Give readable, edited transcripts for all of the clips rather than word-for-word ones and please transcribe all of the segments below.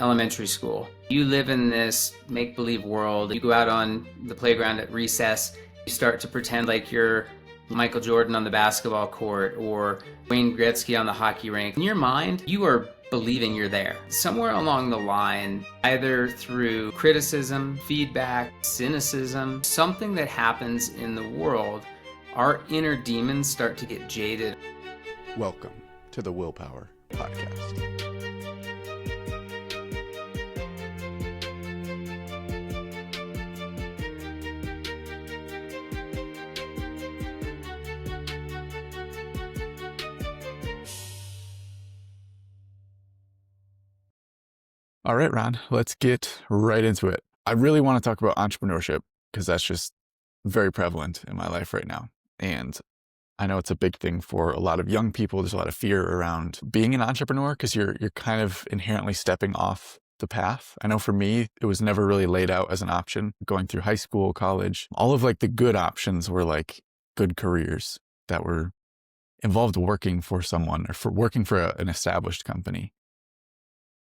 elementary school. You live in this make-believe world. You go out on the playground at recess. You start to pretend like you're Michael Jordan on the basketball court or Wayne Gretzky on the hockey rink. In your mind, you are believing you're there. Somewhere along the line, either through criticism, feedback, cynicism, something that happens in the world, our inner demons start to get jaded. Welcome to the Willpower Podcast. All right, Ron, let's get right into it. I really want to talk about entrepreneurship because that's just very prevalent in my life right now. And I know it's a big thing for a lot of young people. There's a lot of fear around being an entrepreneur because you're kind of inherently stepping off the path. I know for me, it was never really laid out as an option. Going through high school, college, all of like the good options were like good careers that were involved working for someone or for working for an established company.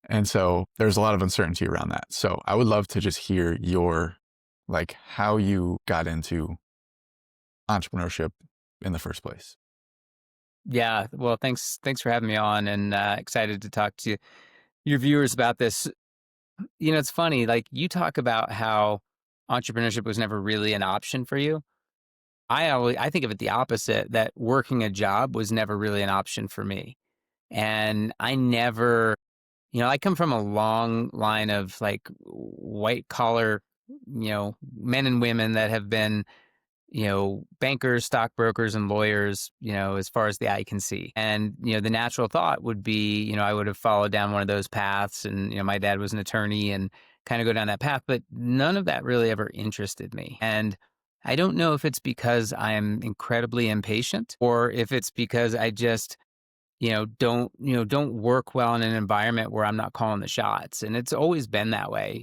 And so there's a lot of uncertainty around that. So I would love to just hear how you got into entrepreneurship in the first place. Yeah, well, thanks for having me on, and excited to talk to your viewers about this. You know, it's funny, like you talk about how entrepreneurship was never really an option for you. I think of it the opposite, that working a job was never really an option for me. And I never, I come from a long line of like white collar, men and women that have been, bankers, stockbrokers, and lawyers, as far as the eye can see. And, the natural thought would be, I would have followed down one of those paths. And, my dad was an attorney and kind of go down that path. But none of that really ever interested me. And I don't know if it's because I'm incredibly impatient or if it's because I just, don't work well in an environment where I'm not calling the shots. And it's always been that way.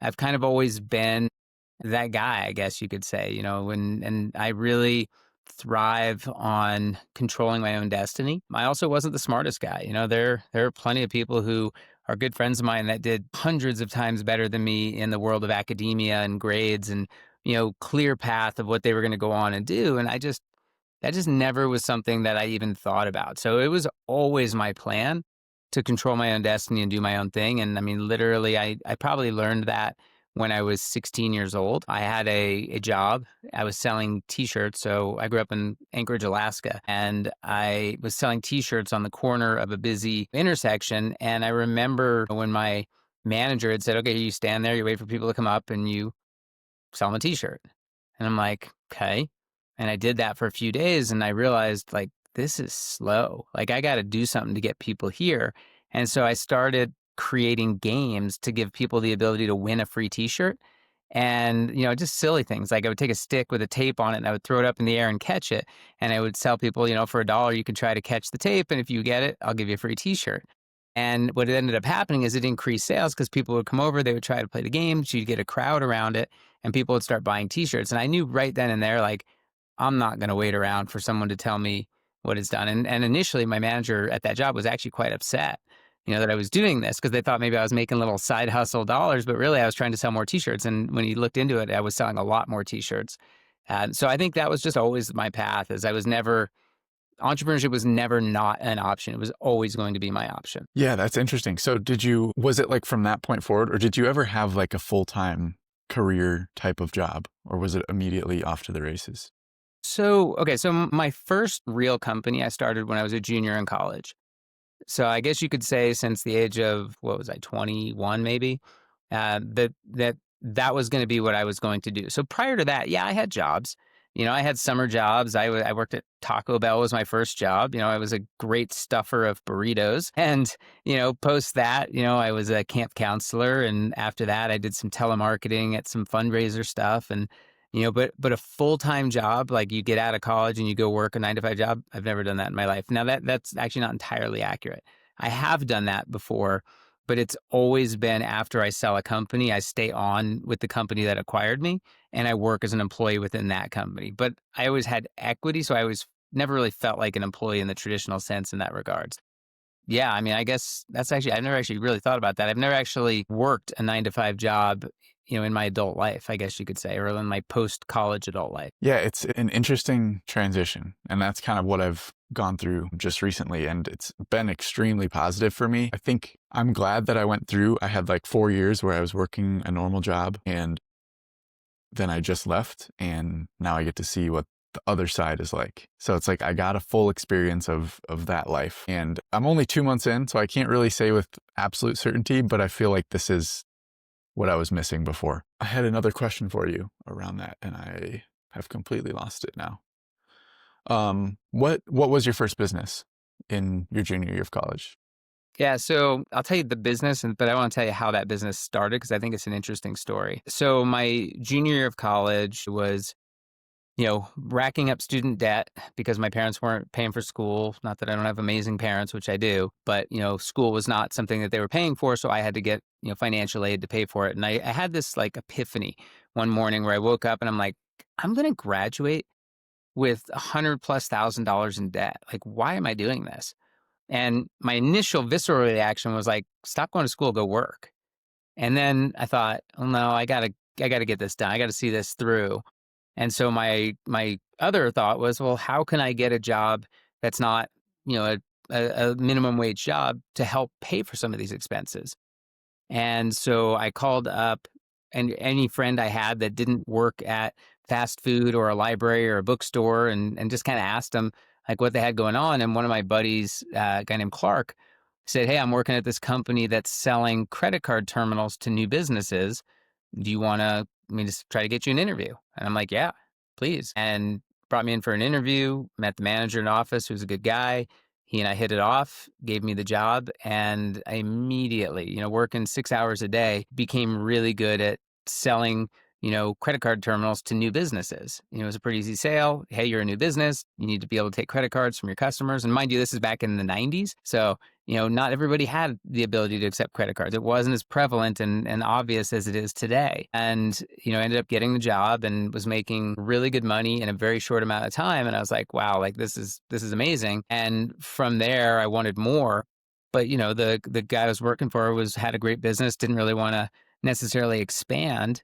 I've kind of always been that guy, I guess you could say, and I really thrive on controlling my own destiny. I also wasn't the smartest guy. There are plenty of people who are good friends of mine that did hundreds of times better than me in the world of academia and grades and, clear path of what they were going to go on and do. And that just never was something that I even thought about. So it was always my plan to control my own destiny and do my own thing. And I mean, literally, I probably learned that when I was 16 years old. I had a job. I was selling T-shirts. So I grew up in Anchorage, Alaska, and I was selling T-shirts on the corner of a busy intersection. And I remember when my manager had said, okay, you stand there, you wait for people to come up and you sell them a T-shirt. And I'm like, okay. And I did that for a few days and I realized like, this is slow. Like I got to do something to get people here. And so I started creating games to give people the ability to win a free T-shirt and, just silly things. Like I would take a stick with a tape on it and I would throw it up in the air and catch it. And I would sell people, for $1, you can try to catch the tape. And if you get it, I'll give you a free T-shirt. And what ended up happening is it increased sales because people would come over, they would try to play the game. So you'd get a crowd around it and people would start buying T-shirts. And I knew right then and there, like, I'm not going to wait around for someone to tell me what it's done. And initially my manager at that job was actually quite upset, that I was doing this because they thought maybe I was making little side hustle dollars, but really I was trying to sell more T-shirts. And when he looked into it, I was selling a lot more T-shirts. So I think that was just always my path, as entrepreneurship was never not an option. It was always going to be my option. Yeah, that's interesting. So was it like from that point forward, or did you ever have like a full-time career type of job, or was it immediately off to the races? So my first real company I started when I was a junior in college. So I guess you could say since the age of, 21 maybe, that was going to be what I was going to do. So prior to that, yeah, I had jobs. I had summer jobs. I worked at Taco Bell was my first job. I was a great stuffer of burritos. And, post that, I was a camp counselor. And after that, I did some telemarketing at some fundraiser stuff. And, but a full-time job, like you get out of college and you go work a 9-to-5 job, I've never done that in my life. Now that's actually not entirely accurate. I have done that before, but it's always been after I sell a company, I stay on with the company that acquired me and I work as an employee within that company. But I always had equity, so I always never really felt like an employee in the traditional sense in that regards. Yeah, I mean, I guess that's actually I've never actually really thought about that. I've never actually worked a 9 to 5 job, in my adult life, I guess you could say, or in my post-college adult life. Yeah, it's an interesting transition. And that's kind of what I've gone through just recently. And it's been extremely positive for me. I think I'm glad that I went through, I had like 4 years where I was working a normal job and then I just left. And now I get to see what the other side is like. So it's like I got a full experience of that life. And I'm only 2 months in, so I can't really say with absolute certainty, but I feel like this is what I was missing before. I had another question for you around that, and I have completely lost it now. What was your first business in your junior year of college? Yeah, so I'll tell you the business, but I want to tell you how that business started because I think it's an interesting story. So my junior year of college was, racking up student debt because my parents weren't paying for school. Not that I don't have amazing parents, which I do, but school was not something that they were paying for, so I had to get financial aid to pay for it. And I had this like epiphany one morning where I woke up and I'm like, I'm going to graduate with $100,000+ in debt. Like, why am I doing this? And my initial visceral reaction was like, stop going to school, go work. And then I thought, oh no, I gotta get this done. I gotta see this through. And so my other thought was, well, how can I get a job that's not, a minimum wage job to help pay for some of these expenses? And so I called up and any friend I had that didn't work at fast food or a library or a bookstore and just kind of asked them like what they had going on. And one of my buddies, a guy named Clark, said, hey, I'm working at this company that's selling credit card terminals to new businesses. Do you want to me just try to get you an interview? And I'm like, yeah, please. And brought me in for an interview, met the manager in the office, who's a good guy. He and I hit it off, gave me the job, and I immediately, working 6 hours a day, became really good at selling, credit card terminals to new businesses. It was a pretty easy sale. Hey, you're a new business. You need to be able to take credit cards from your customers. And mind you, this is back in the 90s. So, not everybody had the ability to accept credit cards. It wasn't as prevalent and obvious as it is today. And, ended up getting the job and was making really good money in a very short amount of time. And I was like, wow, like this is amazing. And from there, I wanted more. But, the guy I was working for had a great business, didn't really want to necessarily expand.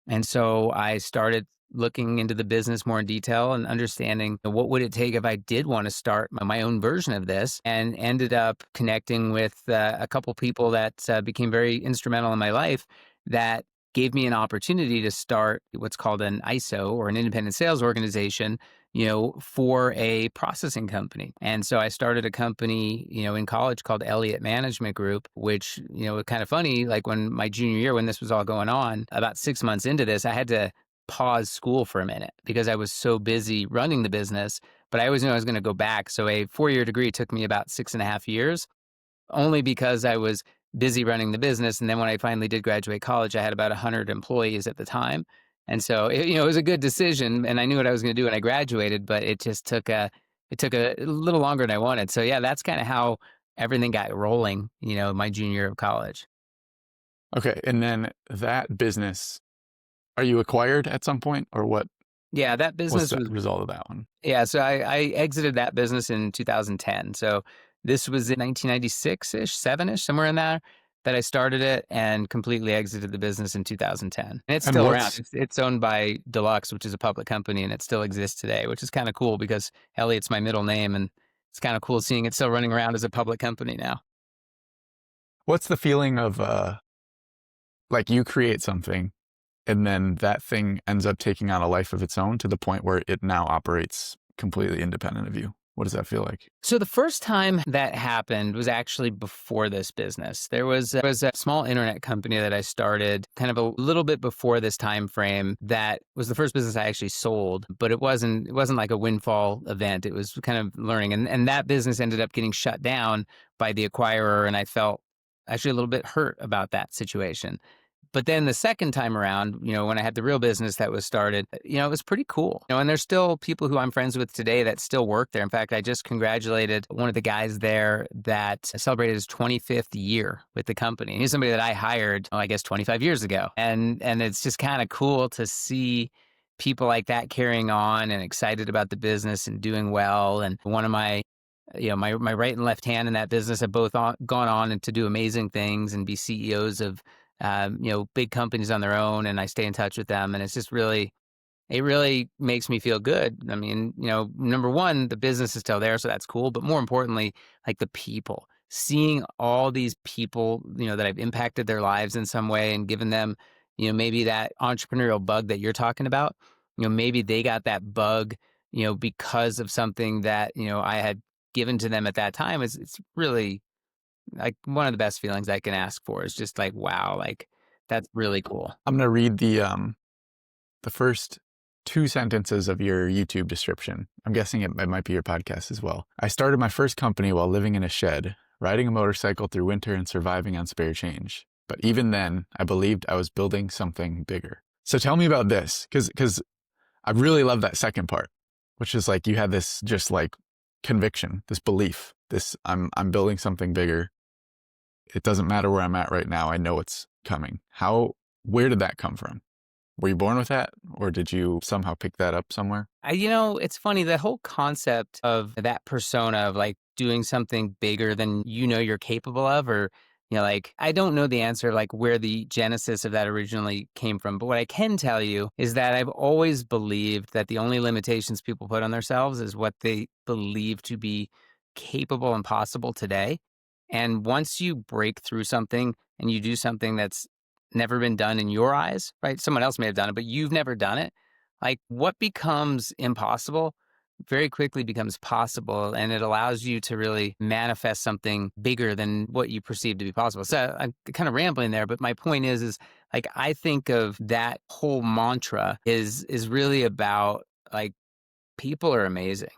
And so I started looking into the business more in detail and understanding what would it take if I did want to start my own version of this, and ended up connecting with a couple people that became very instrumental in my life that gave me an opportunity to start what's called an ISO, or an independent sales organization, for a processing company. And so I started a company, in college called Eliot Management Group, which, was kind of funny. Like when my junior year, when this was all going on, about 6 months into this, I had to pause school for a minute because I was so busy running the business, but I always knew I was going to go back. So a 4-year degree took me about 6.5 years, only because I was busy running the business. And then when I finally did graduate college, I had about 100 employees at the time. And so, it was a good decision and I knew what I was going to do when I graduated, but it just took a little longer than I wanted. So yeah, that's kind of how everything got rolling, my junior year of college. Okay, and then that business, are you acquired at some point, or what Yeah, that was business the was result of that one? Yeah, so I exited that business in 2010. So this was in 1996-ish, 7-ish, somewhere in there, that I started it and completely exited the business in 2010. And it's And still around. what's It's owned by Deluxe, which is a public company, and it still exists today, which is kind of cool because Elliot's my middle name, and it's kind of cool seeing it still running around as a public company now. what's the feeling of like you create something and then that thing ends up taking on a life of its own to the point where it now operates completely independent of you? What does that feel like? So the first time that happened was actually before this business. There was a small internet company that I started kind of a little bit before this time frame that was the first business I actually sold, but it wasn't like a windfall event. It was kind of learning. And that business ended up getting shut down by the acquirer, and I felt actually a little bit hurt about that situation. But then the second time around, when I had the real business that was started, it was pretty cool. And there's still people who I'm friends with today that still work there. In fact, I just congratulated one of the guys there that celebrated his 25th year with the company. He's somebody that I hired, I guess 25 years ago. And it's just kind of cool to see people like that carrying on and excited about the business and doing well. And one of my My right and left hand in that business have both gone on and to do amazing things and be CEOs of big companies on their own, and I stay in touch with them, and it's just really it really makes me feel good. I mean, number one, the business is still there, so that's cool. But more importantly, like the people, seeing all these people, that I've impacted their lives in some way and given them, maybe that entrepreneurial bug that you're talking about, maybe they got that bug, because of something that, I had given to them at that time. It's really like one of the best feelings I can ask for is just like, wow, like that's really cool. I'm gonna read the first two sentences of your YouTube description. I'm guessing it might be your podcast as well. I started my first company while living in a shed, riding a motorcycle through winter and surviving on spare change. But even then, I believed I was building something bigger. So tell me about this, because I really love that second part, which is like you had this just like conviction, this belief, this I'm building something bigger. It doesn't matter where I'm at right now. I know it's coming. Where did that come from? Were you born with that, or did you somehow pick that up somewhere? It's funny, the whole concept of that persona of like doing something bigger than you're capable of, or, like, I don't know the answer, like where the genesis of that originally came from. But what I can tell you is that I've always believed that the only limitations people put on themselves is what they believe to be capable and possible today. And once you break through something and you do something that's never been done in your eyes, right? Someone else may have done it, but you've never done it. Like what becomes impossible very quickly becomes possible, and it allows you to really manifest something bigger than what you perceive to be possible. So I'm kind of rambling there, but my point is like I think of that whole mantra is really about like people are amazing.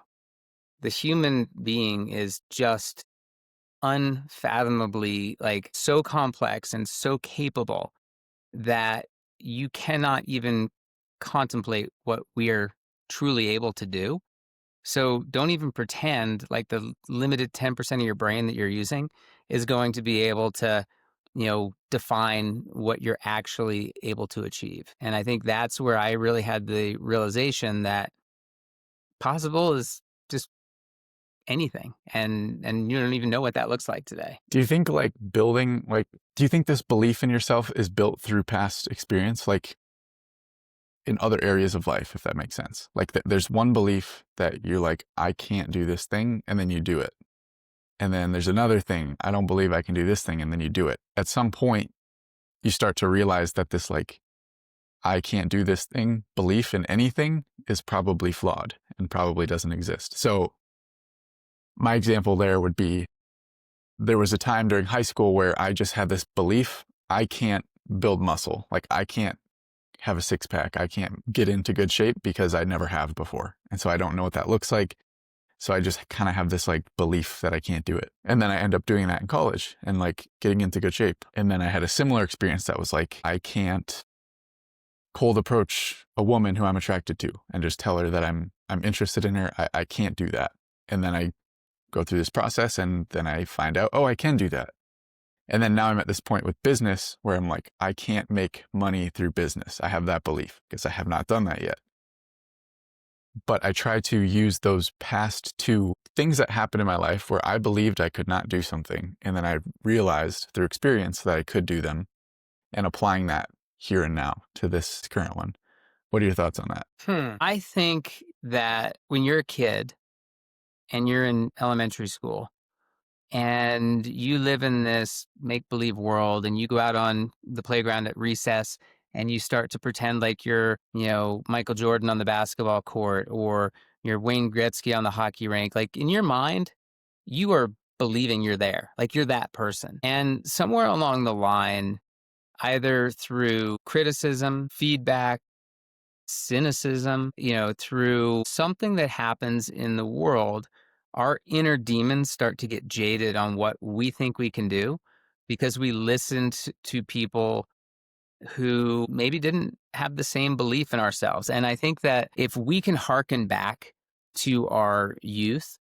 The human being is just unfathomably like so complex and so capable that you cannot even contemplate what we are truly able to do. So don't even pretend like the limited 10% of your brain that you're using is going to be able to, define what you're actually able to achieve. And I think that's where I really had the realization that possible is just anything. And you don't even know what that looks like today. Do you think do you think this belief in yourself is built through past experience? Like in other areas of life, if that makes sense. Like there's one belief that you're like, I can't do this thing, and then you do it. And then there's another thing, I don't believe I can do this thing, and then you do it. At some point, you start to realize that this like, I can't do this thing belief in anything is probably flawed and probably doesn't exist. So my example there would be, there was a time during high school where I just had this belief, I can't build muscle. Like I can't have a six pack. I can't get into good shape because I never have before. And so I don't know what that looks like. So I just kind of have this like belief that I can't do it. And then I end up doing that in college and like getting into good shape. And then I had a similar experience that was like, I can't cold approach a woman who I'm attracted to and just tell her that I'm interested in her. I can't do that. And then I go through this process and then I find out, oh, I can do that. And then now I'm at this point with business where I'm like, I can't make money through business. I have that belief because I have not done that yet. But I try to use those past two things that happened in my life where I believed I could not do something. And then I realized through experience that I could do them, and applying that here and now to this current one. What are your thoughts on that? I think that when you're a kid and you're in elementary school, and you live in this make-believe world and you go out on the playground at recess and you start to pretend like you're, Michael Jordan on the basketball court or you're Wayne Gretzky on the hockey rink. Like in your mind, you are believing you're there, like you're that person. And somewhere along the line, either through criticism, feedback, cynicism, through something that happens in the world, our inner demons start to get jaded on what we think we can do because we listened to people who maybe didn't have the same belief in ourselves. And I think that if we can hearken back to our youth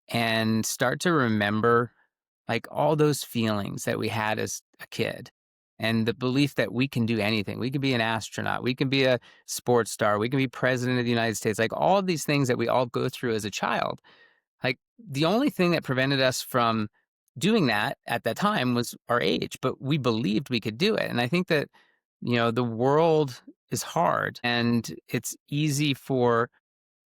and start to remember like all those feelings that we had as a kid and the belief that we can do anything. We can be an astronaut. We can be a sports star. We can be president of the United States. Like all of these things that we all go through as a child. Like, the only thing that prevented us from doing that at that time was our age, but we believed we could do it. And I think that, the world is hard and it's easy for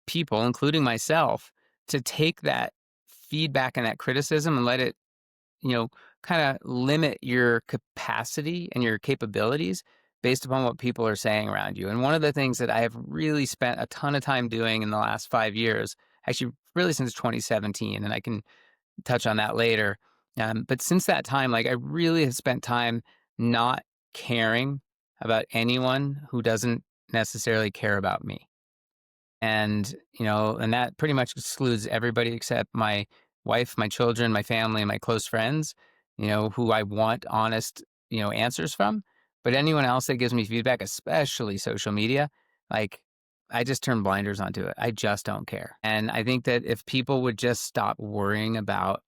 people, including myself, to take that feedback and that criticism and let it, you know, kind of limit your capacity and your capabilities based upon what people are saying around you. And one of the things that I have really spent a ton of time doing in the last 5 years, actually, really since 2017, and I can touch on that later. But since that time, like I really have spent time not caring about anyone who doesn't necessarily care about me. And that pretty much excludes everybody except my wife, my children, my family, and my close friends, who I want honest, answers from. But anyone else that gives me feedback, especially social media, like I just turn blinders onto it. I just don't care. And I think that if people would just stop worrying about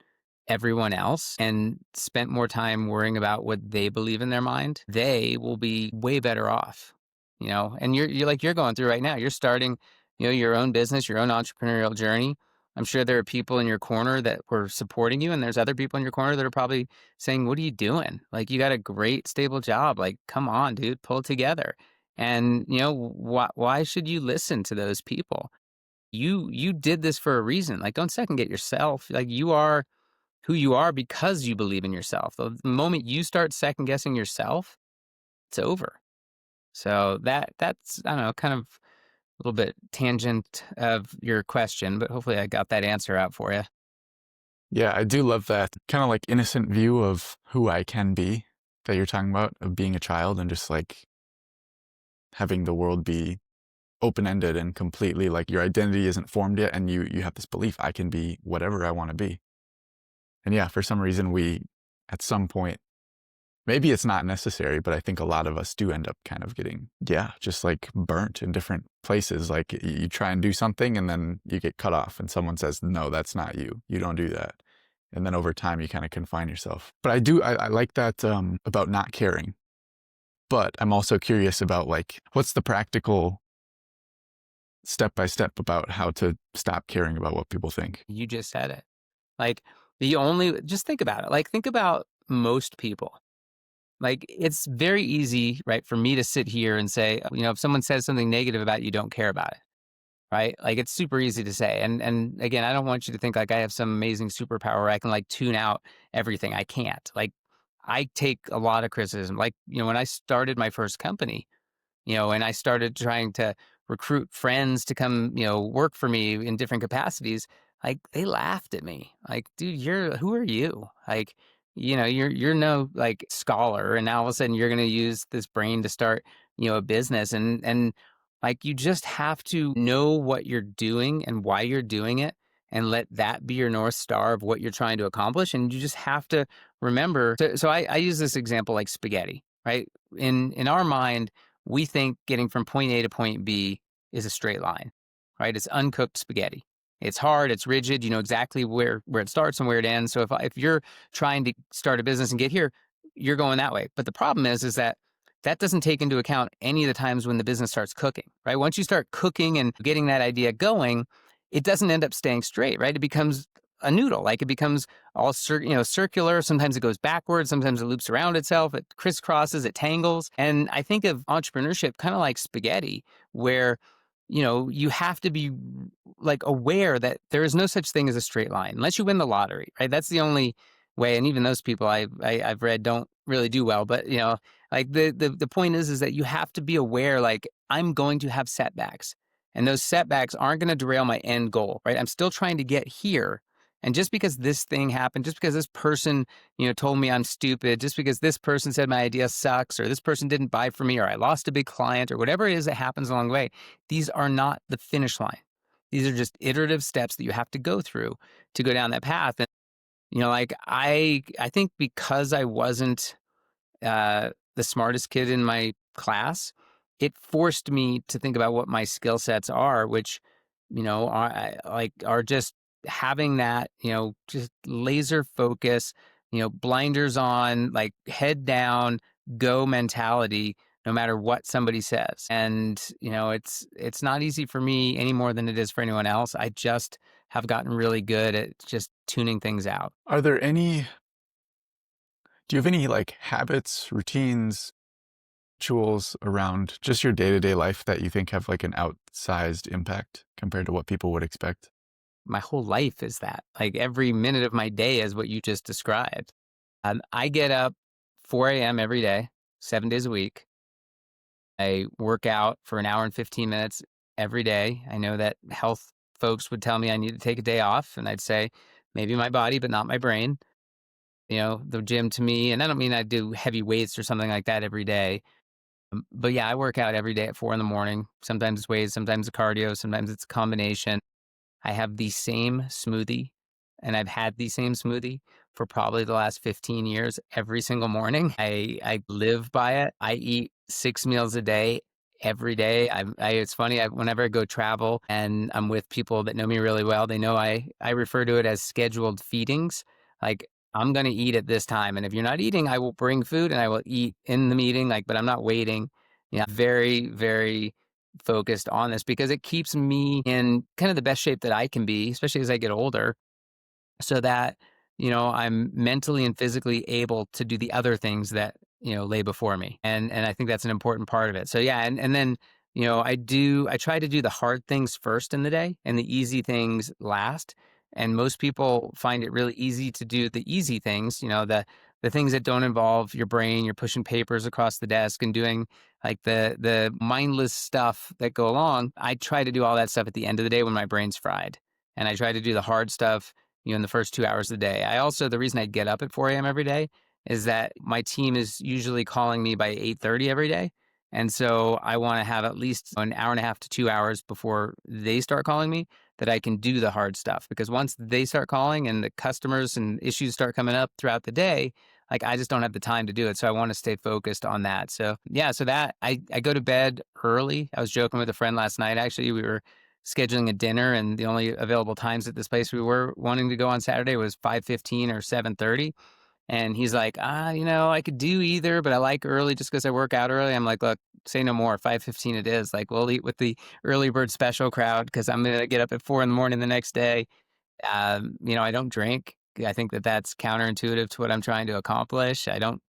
everyone else and spent more time worrying about what they believe in their mind, they will be way better off. And you're like you're going through right now. You're starting your own business, your own entrepreneurial journey. I'm sure there are people in your corner that were supporting you, and there's other people in your corner that are probably saying, "What are you doing? Like, you got a great, stable job. Like, come on, dude, pull it together." And why should you listen to those people? You did this for a reason. Like, don't second get yourself. Like, you are who you are because you believe in yourself. The moment you start second guessing yourself, it's over. So that's I don't know, kind of a little bit tangent of your question, but hopefully I got that answer out for you. Yeah, I do love that kind of like innocent view of who I can be that you're talking about, of being a child and just like having the world be open-ended and completely like your identity isn't formed yet, and you have this belief I can be whatever I want to be. And yeah, for some reason we at some point, maybe it's not necessary, but I think a lot of us do end up kind of getting, yeah, just like burnt in different places. Like you try and do something and then you get cut off and someone says, no, that's not you. You don't do that. And then over time you kind of confine yourself. But I like that about not caring. But I'm also curious about like, what's the practical step by step about how to stop caring about what people think? You just said it. Like, just think about it. Like, think about most people. Like, it's very easy, right, for me to sit here and say, if someone says something negative about you, don't care about it, right? Like, it's super easy to say. And again, I don't want you to think like I have some amazing superpower where I can like tune out everything. I can't. Like, I take a lot of criticism. Like, when I started my first company, and I started trying to recruit friends to come, work for me in different capacities. Like, they laughed at me. Like, dude, who are you? Like, you're no like scholar, and now all of a sudden you're going to use this brain to start, a business, and like you just have to know what you're doing and why you're doing it, and let that be your north star of what you're trying to accomplish. And you just have to remember. So I use this example like spaghetti, right? In our mind, we think getting from point A to point B is a straight line, right? It's uncooked spaghetti. It's hard, it's rigid, you know exactly where it starts and where it ends. So if you're trying to start a business and get here, you're going that way. But the problem is that that doesn't take into account any of the times when the business starts cooking, right? Once you start cooking and getting that idea going, it doesn't end up staying straight, right? It becomes a noodle, like it becomes all circular. Sometimes it goes backwards, sometimes it loops around itself, it crisscrosses, it tangles. And I think of entrepreneurship kind of like spaghetti, where you have to be like aware that there is no such thing as a straight line unless you win the lottery, right? That's the only way. And even those people I've read don't really do well. But like the point is that you have to be aware, like, I'm going to have setbacks, and those setbacks aren't going to derail my end goal, right? I'm still trying to get here. And just because this thing happened, just because this person, told me I'm stupid, just because this person said my idea sucks, or this person didn't buy from me, or I lost a big client, or whatever it is that happens along the way, these are not the finish line. These are just iterative steps that you have to go through to go down that path. And, like I think because I wasn't the smartest kid in my class, it forced me to think about what my skill sets are, which, are just having that, just laser focus, blinders on, like head down, go mentality, no matter what somebody says. And, it's not easy for me any more than it is for anyone else. I just have gotten really good at just tuning things out. Are there any do you have any, like, habits, routines, rituals around just your day-to-day life that you think have, like, an outsized impact compared to what people would expect? My whole life is that. Like every minute of my day is what you just described. I get up 4 a.m. every day, 7 days a week. I work out for an hour and 15 minutes every day. I know that health folks would tell me I need to take a day off, and I'd say maybe my body, but not my brain. The gym to me, and I don't mean I do heavy weights or something like that every day. But yeah, I work out every day at 4 in the morning. Sometimes it's weights, sometimes it's cardio, sometimes it's a combination. I have the same smoothie, and I've had the same smoothie for probably the last 15 years every single morning. I live by it. I eat 6 meals a day every day. It's funny, whenever I go travel and I'm with people that know me really well, they know I refer to it as scheduled feedings. Like, I'm gonna eat at this time, and if you're not eating, I will bring food and I will eat in the meeting, like, but I'm not waiting. Yeah, very, very focused on this because it keeps me in kind of the best shape that I can be, especially as I get older, so that, I'm mentally and physically able to do the other things that, lay before me. And I think that's an important part of it. So yeah, and then, I try to do the hard things first in the day and the easy things last. And most people find it really easy to do the easy things, the things that don't involve your brain. You're pushing papers across the desk and doing like the mindless stuff that go along. I try to do all that stuff at the end of the day when my brain's fried. And I try to do the hard stuff, in the first 2 hours of the day. The reason I get up at 4 a.m. every day is that my team is usually calling me by 8:30 every day. And so I want to have at least an hour and a half to 2 hours before they start calling me that I can do the hard stuff. Because once they start calling and the customers and issues start coming up throughout the day, like I just don't have the time to do it. So I want to stay focused on that. So yeah, so that I go to bed early. I was joking with a friend last night. Actually, we were scheduling a dinner, and the only available times at this place we were wanting to go on Saturday was 5:15 or 7:30. And he's like, I could do either, but I like early just because I work out early. I'm like, look, say no more. 5:15 it is. Like, we'll eat with the early bird special crowd because I'm gonna get up at 4 in the morning the next day. I don't drink. I think that that's counterintuitive to what I'm trying to accomplish. I don't.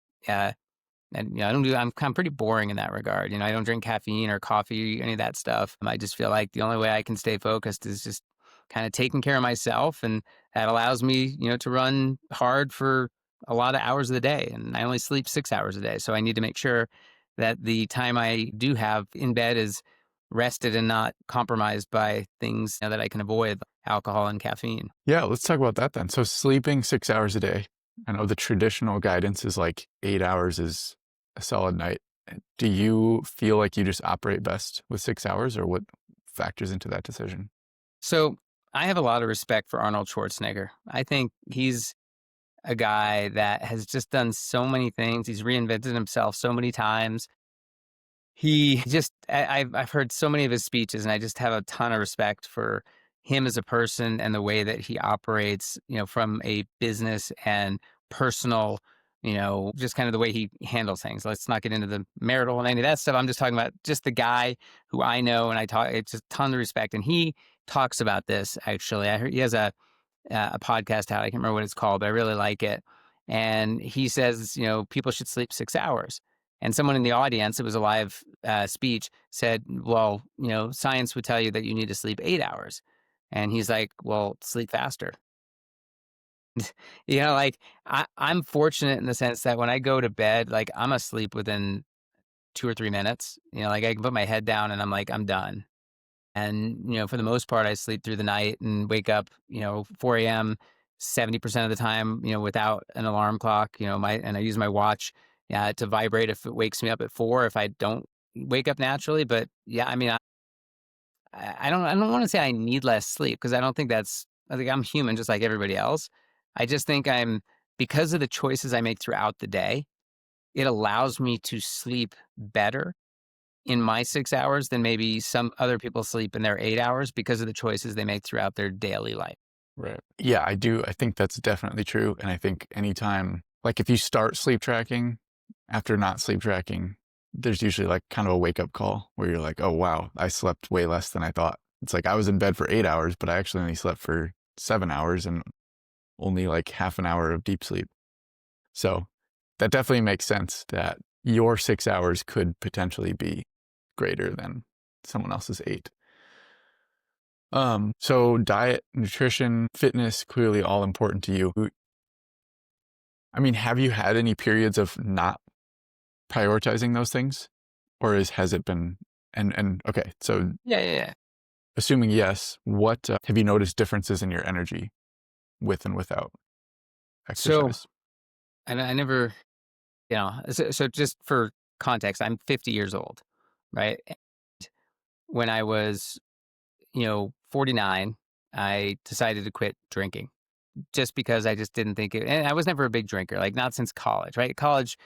And I don't do. I'm pretty boring in that regard. I don't drink caffeine or coffee, any of that stuff. I just feel like the only way I can stay focused is just kind of taking care of myself, and that allows me, to run hard for a lot of hours of the day. And I only sleep 6 hours a day, so I need to make sure that the time I do have in bed is rested and not compromised by things that I can avoid, like alcohol and caffeine. Yeah, let's talk about that then. So sleeping 6 hours a day. I know the traditional guidance is like 8 hours is a solid night. Do you feel like you just operate best with 6 hours, or what factors into that decision? So I have a lot of respect for Arnold Schwarzenegger. I think he's a guy that has just done so many things. He's reinvented himself so many times. He just, I've heard so many of his speeches, and I just have a ton of respect for him as a person and the way that he operates, from a business and personal, just kind of the way he handles things. Let's not get into the marital and any of that stuff. I'm just talking about just the guy who I know, and I talk, it's just a ton of respect. And he talks about this actually. I heard he has a podcast out. I can't remember what it's called, but I really like it. And he says, people should sleep 6 hours. And someone in the audience, it was a live speech, said, well, science would tell you that you need to sleep 8 hours. And he's like, well, sleep faster. Like I'm fortunate in the sense that when I go to bed, like I'm asleep within 2 or 3 minutes. Like I can put my head down and I'm like, I'm done. And, for the most part, I sleep through the night and wake up, 4 a.m. 70% of the time, without an alarm clock, and I use my watch to vibrate if it wakes me up at 4, if I don't wake up naturally. But yeah, I mean, I don't want to say I need less sleep because I think I'm human just like everybody else. I just think because of the choices I make throughout the day, it allows me to sleep better in my 6 hours than maybe some other people sleep in their 8 hours because of the choices they make throughout their daily life. Right. Yeah, I do. I think that's definitely true. And I think anytime, like if you start sleep tracking after not sleep tracking, there's usually like kind of a wake up call where you're like, oh, wow, I slept way less than I thought. It's like I was in bed for 8 hours, but I actually only slept for 7 hours and only like half an hour of deep sleep. So that definitely makes sense that your 6 hours could potentially be greater than someone else's eight. So diet, nutrition, fitness, clearly all important to you. I mean, have you had any periods of not prioritizing those things? Or has it been, and okay, so Yeah, yeah, yeah. assuming yes, what have you noticed differences in your energy with and without So, exercise? and I never, so just for context, I'm 50 years old, right? And when I was, 49, I decided to quit drinking just because I just didn't think it, and I was never a big drinker, like not since college, right? College,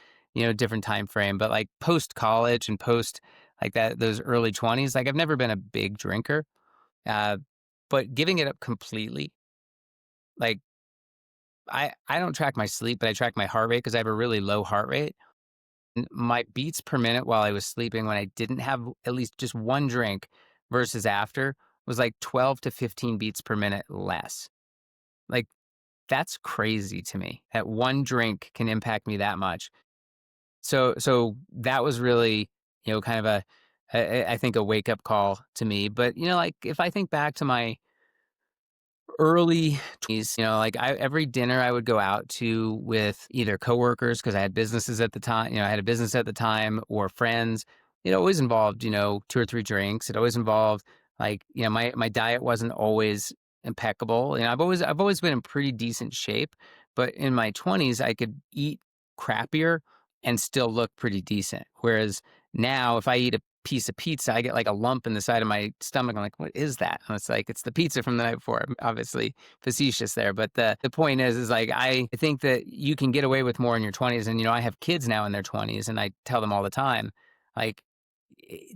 different time frame, but like post college and post like that, those early 20s, like I've never been a big drinker. Uh, but giving it up completely, like I don't track my sleep, but I track my heart rate because I have a really low heart rate. My beats per minute while I was sleeping when I didn't have at least just one drink versus after was like 12 to 15 beats per minute less. Like that's crazy to me that one drink can impact me that much. So that was really, kind of I think a wake up call to me. But, like if I think back to my early 20s, like every dinner I would go out to with either coworkers because I had businesses at the time, I had a business at the time or friends. It always involved, two or three drinks. It always involved like, my diet wasn't always impeccable. I've always been in pretty decent shape, but in my 20s I could eat crappier and still look pretty decent. Whereas now if I eat a piece of pizza, I get like a lump in the side of my stomach. I'm like, what is that? And it's like, it's the pizza from the night before. I'm obviously facetious there. But the point is like, I think that you can get away with more in your 20s. And, I have kids now in their 20s, and I tell them all the time, like,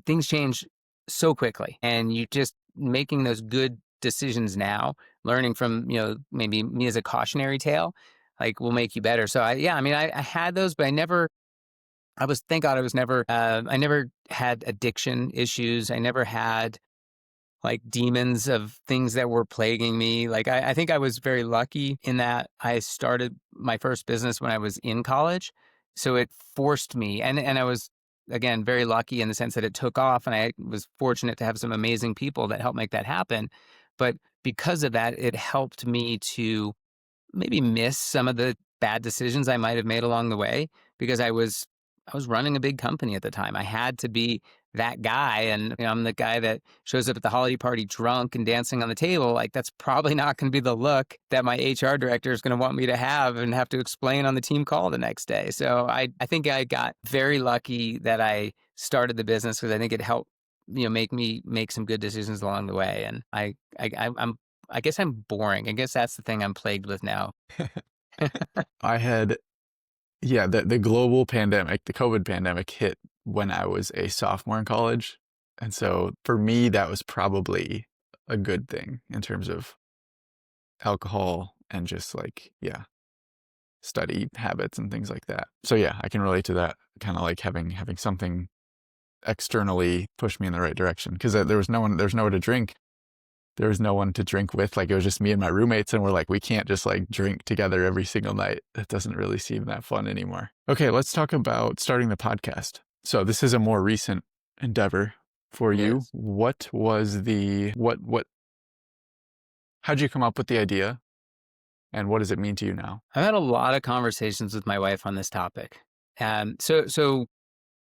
things change so quickly. And you just making those good decisions now, learning from, maybe me as a cautionary tale, like will make you better. So yeah, I mean, I had those, but thank God I was never, I never had addiction issues. I never had like demons of things that were plaguing me. Like, I think I was very lucky in that I started my first business when I was in college. So it forced me, and I was, again, very lucky in the sense that it took off. And I was fortunate to have some amazing people that helped make that happen. But because of that, it helped me to maybe miss some of the bad decisions I might have made along the way because I was running a big company at the time. I had to be that guy, and I'm the guy that shows up at the holiday party drunk and dancing on the table. Like that's probably not going to be the look that my HR director is going to want me to have and have to explain on the team call the next day. So I think I got very lucky that I started the business because I think it helped make me make some good decisions along the way. And I guess I'm boring. I guess that's the thing I'm plagued with now. I had, yeah, the global pandemic, the COVID pandemic hit when I was a sophomore in college. And so for me, that was probably a good thing in terms of alcohol and just like, yeah, study habits and things like that. So yeah, I can relate to that, kind of like having something externally push me in the right direction because there's nowhere to drink. There was no one to drink with. Like it was just me and my roommates, and we're like, we can't just like drink together every single night. That doesn't really seem that fun anymore. Okay, let's talk about starting the podcast. So this is a more recent endeavor for It you. is. What was the what how'd you come up with the idea, and what does it mean to you now? I've had a lot of conversations with my wife on this topic. So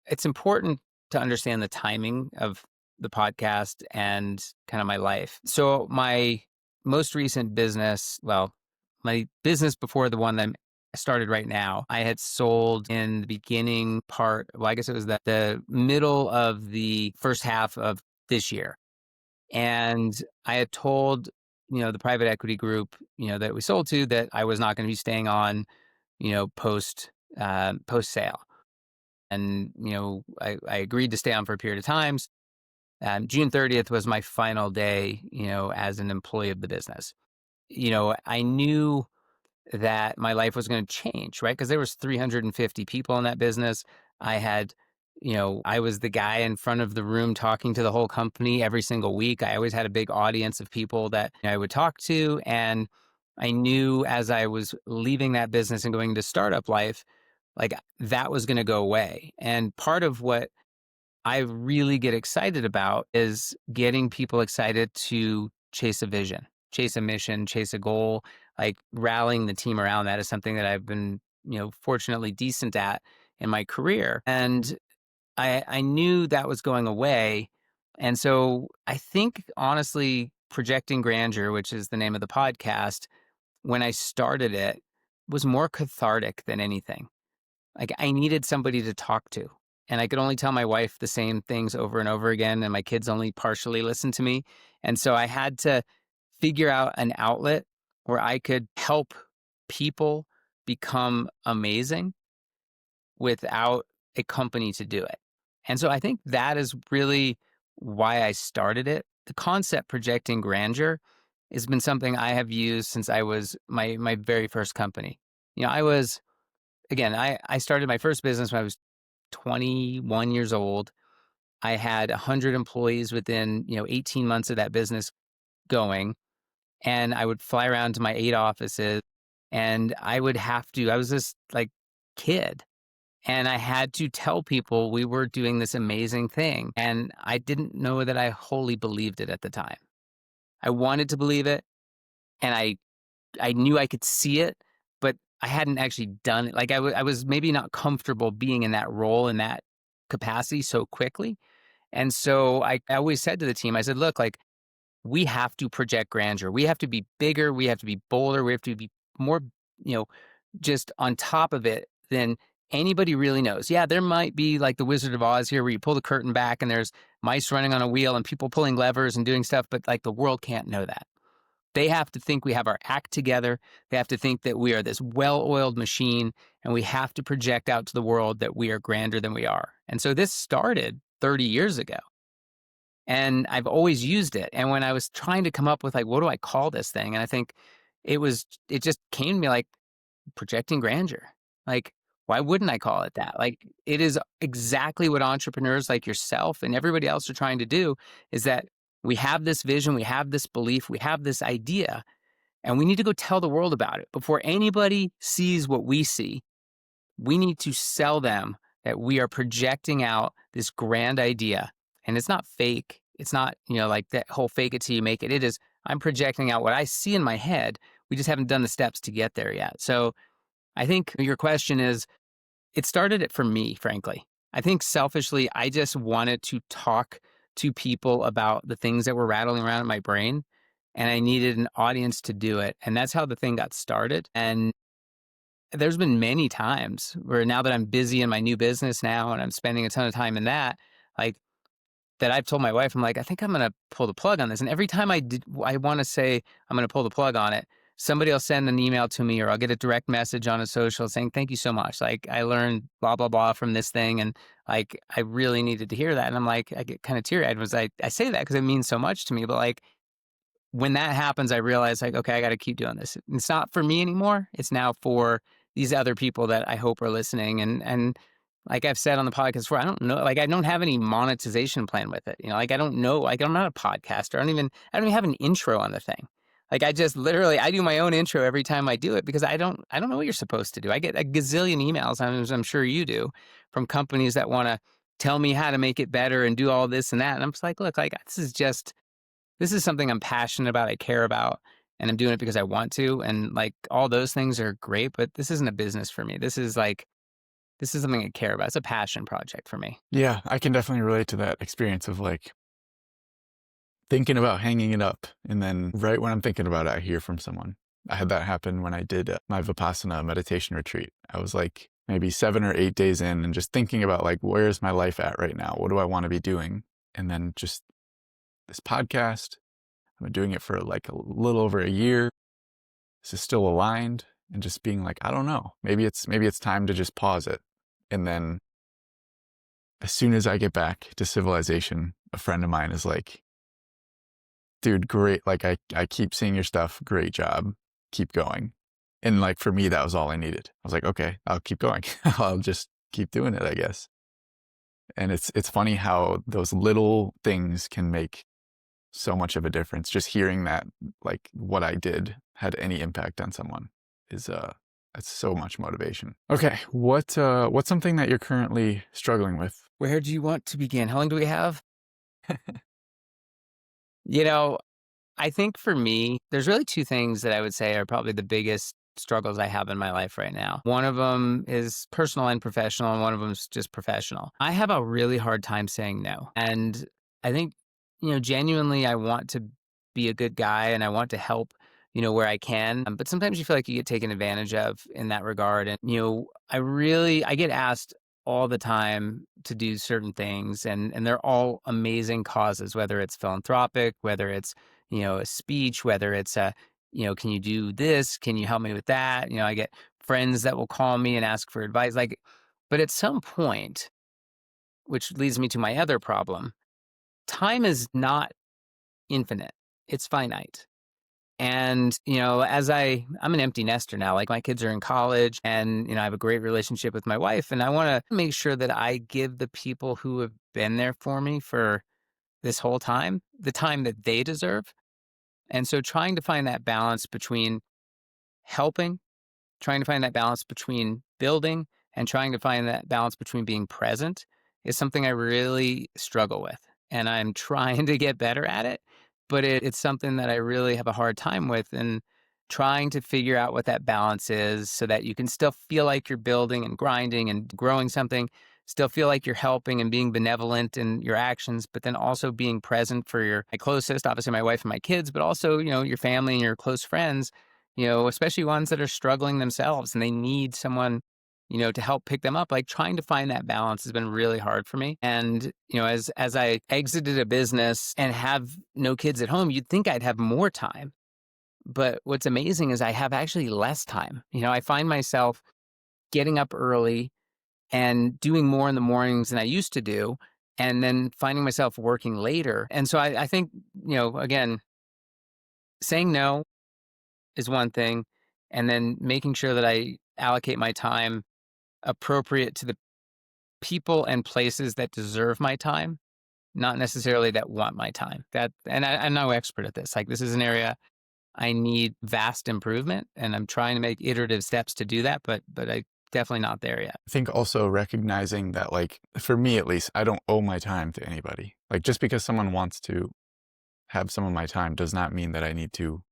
it's important to understand the timing of the podcast and kind of my life. So my most recent business, well, my business before the one that I started right now, I had sold in the beginning part. Well, I guess it was the middle of the first half of this year. And I had told, the private equity group, that we sold to that I was not going to be staying on, post sale. And, I agreed to stay on for a period of times. June 30th was my final day, as an employee of the business. I knew that my life was going to change, right? Because there was 350 people in that business. I had, I was the guy in front of the room talking to the whole company every single week. I always had a big audience of people that I would talk to. And I knew as I was leaving that business and going into startup life, like that was going to go away. And part of what I really get excited about is getting people excited to chase a vision, chase a mission, chase a goal. Like rallying the team around that is something that I've been, fortunately decent at in my career. And I knew that was going away. And so I think honestly, Projecting Grandeur, which is the name of the podcast, when I started it, was more cathartic than anything. Like I needed somebody to talk to. And I could only tell my wife the same things over and over again, and my kids only partially listened to me. And so I had to figure out an outlet where I could help people become amazing without a company to do it. And so I think that is really why I started it. The concept Projecting Grandeur has been something I have used since I was my very first company. I was again, I started my first business when I was 21 years old. I had 100 employees within, 18 months of that business going. And I would fly around to my 8 offices and I was this like kid. And I had to tell people we were doing this amazing thing. And I didn't know that I wholly believed it at the time. I wanted to believe it. And I knew I could see it, but I hadn't actually done it. Like I was maybe not comfortable being in that role in that capacity so quickly. And so I always said to the team, I said, look, like we have to project grandeur. We have to be bigger. We have to be bolder. We have to be more, you know, just on top of it than anybody really knows. Yeah, there might be like the Wizard of Oz here where you pull the curtain back and there's mice running on a wheel and people pulling levers and doing stuff, but like the world can't know that. They have to think we have our act together. They have to think that we are this well-oiled machine, and we have to project out to the world that we are grander than we are. And so this started 30 years ago, and I've always used it. And when I was trying to come up with like, what do I call this thing? And I think it just came to me like projecting grandeur. Like, why wouldn't I call it that? Like, it is exactly what entrepreneurs like yourself and everybody else are trying to do is that we have this vision, we have this belief, we have this idea, and we need to go tell the world about it. Before anybody sees what we see, we need to sell them that we are projecting out this grand idea. And it's not fake. It's not, like that whole fake it till you make it. It is, I'm projecting out what I see in my head. We just haven't done the steps to get there yet. So I think your question is, it started it for me, frankly. I think selfishly, I just wanted to talk to people about the things that were rattling around in my brain, and I needed an audience to do it. And that's how the thing got started. And there's been many times where now that I'm busy in my new business now and I'm spending a ton of time in that, like that I've told my wife, I'm like, I think I'm going to pull the plug on this. And every time I want to say I'm going to pull the plug on it, somebody will send an email to me or I'll get a direct message on a social saying, thank you so much. Like I learned blah, blah, blah from this thing. And like, I really needed to hear that. And I'm like, I get kind of teary eyed. I say that because it means so much to me, but like when that happens, I realize like, okay, I got to keep doing this. It's not for me anymore. It's now for these other people that I hope are listening. And like I've said on the podcast before, I don't know, like I don't have any monetization plan with it. Like I don't know, like I'm not a podcaster. I don't even have an intro on the thing. Like I just literally, I do my own intro every time I do it because I don't know what you're supposed to do. I get a gazillion emails, I'm sure you do, from companies that want to tell me how to make it better and do all this and that. And I'm just like, look, like this is something I'm passionate about. I care about, and I'm doing it because I want to. And like all those things are great, but this isn't a business for me. This is something I care about. It's a passion project for me. Yeah, I can definitely relate to that experience of like thinking about hanging it up. And then right when I'm thinking about it, I hear from someone. I had that happen when I did my Vipassana meditation retreat. I was like maybe 7 or 8 days in and just thinking about like, where's my life at right now? What do I want to be doing? And then just this podcast, I've been doing it for like a little over a year. This is still aligned and just being like, I don't know, maybe it's time to just pause it. And then as soon as I get back to civilization, a friend of mine is like, dude, great. Like I keep seeing your stuff. Great job. Keep going. And like, for me, that was all I needed. I was like, okay, I'll keep going. I'll just keep doing it, I guess. And it's funny how those little things can make so much of a difference. Just hearing that, like, what I did had any impact on someone is that's so much motivation. Okay, what's something that you're currently struggling with? Where do you want to begin? How long do we have? You know, I think for me, there's really two things that I would say are probably the biggest struggles I have in my life right now. One of them is personal and professional, and one of them is just professional. I have a really hard time saying no. And I think, genuinely, I want to be a good guy and I want to help, where I can. But sometimes you feel like you get taken advantage of in that regard. And, I get asked all the time to do certain things, and they're all amazing causes, whether it's philanthropic, whether it's a speech, whether it's can you do this? Can you help me with that? I get friends that will call me and ask for advice. Like, but at some point, which leads me to my other problem, time is not infinite. It's finite. And, I'm an empty nester now, like my kids are in college and, I have a great relationship with my wife, and I want to make sure that I give the people who have been there for me for this whole time, the time that they deserve. And so trying to find that balance between helping, trying to find that balance between building, and trying to find that balance between being present is something I really struggle with. And I'm trying to get better at it, but it's something that I really have a hard time with. And trying to figure out what that balance is so that you can still feel like you're building and grinding and growing something, still feel like you're helping and being benevolent in your actions, but then also being present for my closest, obviously my wife and my kids, but also, your family and your close friends, especially ones that are struggling themselves and they need someone, to help pick them up. Like trying to find that balance has been really hard for me. And, as I exited a business and have no kids at home, you'd think I'd have more time. But what's amazing is I have actually less time. I find myself getting up early and doing more in the mornings than I used to do, and then finding myself working later. And so I think, again, saying no is one thing, and then making sure that I allocate my time appropriate to the people and places that deserve my time, not necessarily that want my time. I'm no expert at this. Like this is an area I need vast improvement, and I'm trying to make iterative steps to do that, but I definitely not there yet. I think also recognizing that, like, for me at least, I don't owe my time to anybody. Like, just because someone wants to have some of my time does not mean that I need to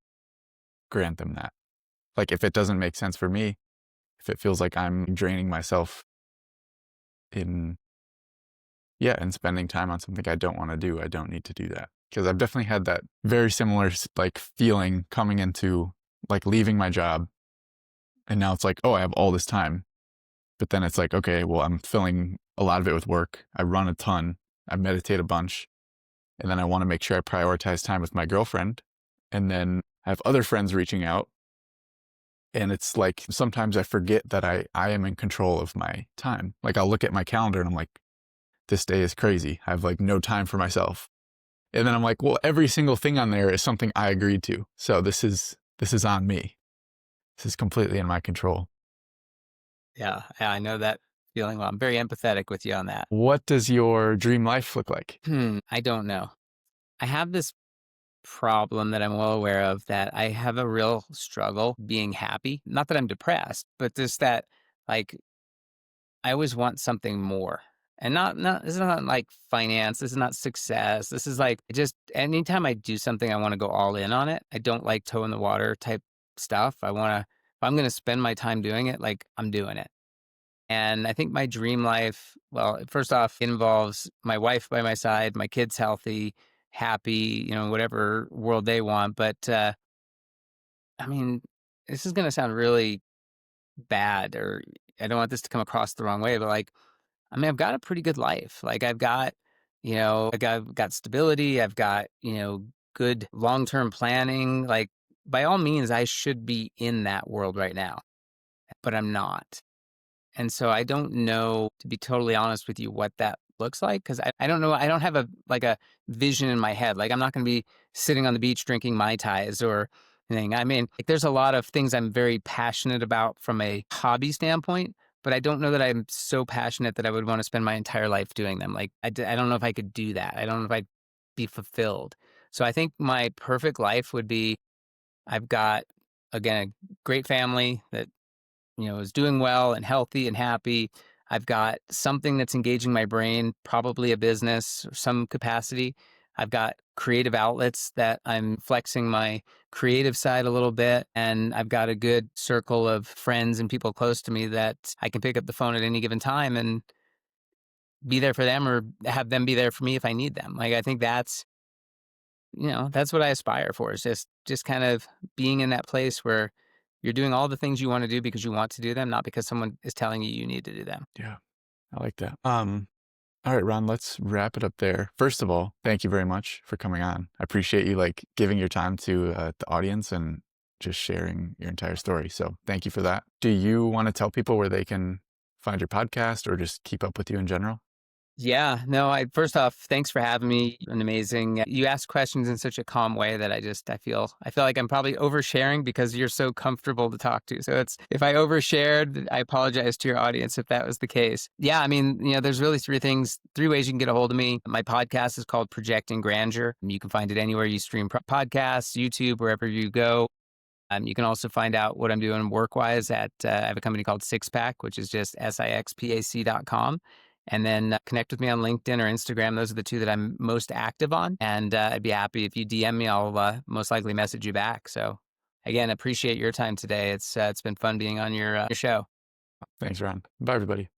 grant them that. Like, if it doesn't make sense for me, if it feels like I'm draining myself in, yeah, and spending time on something I don't want to do, I don't need to do that. Because I've definitely had that very similar, like, feeling coming into, like, leaving my job. And now it's like, oh, I have all this time. But then it's like, okay, well, I'm filling a lot of it with work. I run a ton. I meditate a bunch. And then I want to make sure I prioritize time with my girlfriend. And then I have other friends reaching out. And it's like, sometimes I forget that I am in control of my time. Like I'll look at my calendar and I'm like, this day is crazy. I have like no time for myself. And then I'm like, well, every single thing on there is something I agreed to. So this is on me. This is completely in my control. Yeah, I know that feeling well. I'm very empathetic with you on that. What does your dream life look like? I don't know. I have this problem that I'm well aware of, that I have a real struggle being happy. Not that I'm depressed, but just that, like, I always want something more. And not this is not like finance, this is not success. This is like just anytime I do something, I want to go all in on it. I don't like toe in the water type stuff. If I'm gonna spend my time doing it, like I'm doing it. And I think my dream life, well, first off, involves my wife by my side, my kids healthy, happy, whatever world they want. But I mean, this is going to sound really bad, or I don't want this to come across the wrong way, but like, I mean, I've got a pretty good life. Like, I've got stability. I've got, good long term planning. Like, by all means, I should be in that world right now, but I'm not. And so I don't know, to be totally honest with you, what that looks like, because I don't know. I don't have a vision in my head. Like I'm not going to be sitting on the beach drinking Mai Tais or anything. I mean, like, there's a lot of things I'm very passionate about from a hobby standpoint, but I don't know that I'm so passionate that I would want to spend my entire life doing them. Like, I don't know if I could do that. I don't know if I'd be fulfilled. So I think my perfect life would be I've got, again, a great family that, is doing well and healthy and happy. I've got something that's engaging my brain, probably a business or some capacity. I've got creative outlets that I'm flexing my creative side a little bit. And I've got a good circle of friends and people close to me that I can pick up the phone at any given time and be there for them or have them be there for me if I need them. Like, I think that's what I aspire for, is just kind of being in that place where you're doing all the things you want to do because you want to do them, not because someone is telling you you need to do them. Yeah, I like that. All right, Ron, let's wrap it up there. First of all, thank you very much for coming on. I appreciate you like giving your time to the audience and just sharing your entire story. So thank you for that. Do you want to tell people where they can find your podcast or just keep up with you in general? Yeah, no, first off, thanks for having me. An amazing. You ask questions in such a calm way that I feel like I'm probably oversharing because you're so comfortable to talk to. So if I overshared, I apologize to your audience if that was the case. Yeah, I mean, there's really three ways you can get a hold of me. My podcast is called Projecting Grandeur. You can find it anywhere you stream podcasts, YouTube, wherever you go. You can also find out what I'm doing work-wise I have a company called Sixpack, which is just sixpac.com. And then connect with me on LinkedIn or Instagram. Those are the two that I'm most active on. And I'd be happy if you DM me. I'll most likely message you back. So again, appreciate your time today. It's been fun being on your show. Thanks, Ron. Bye, everybody.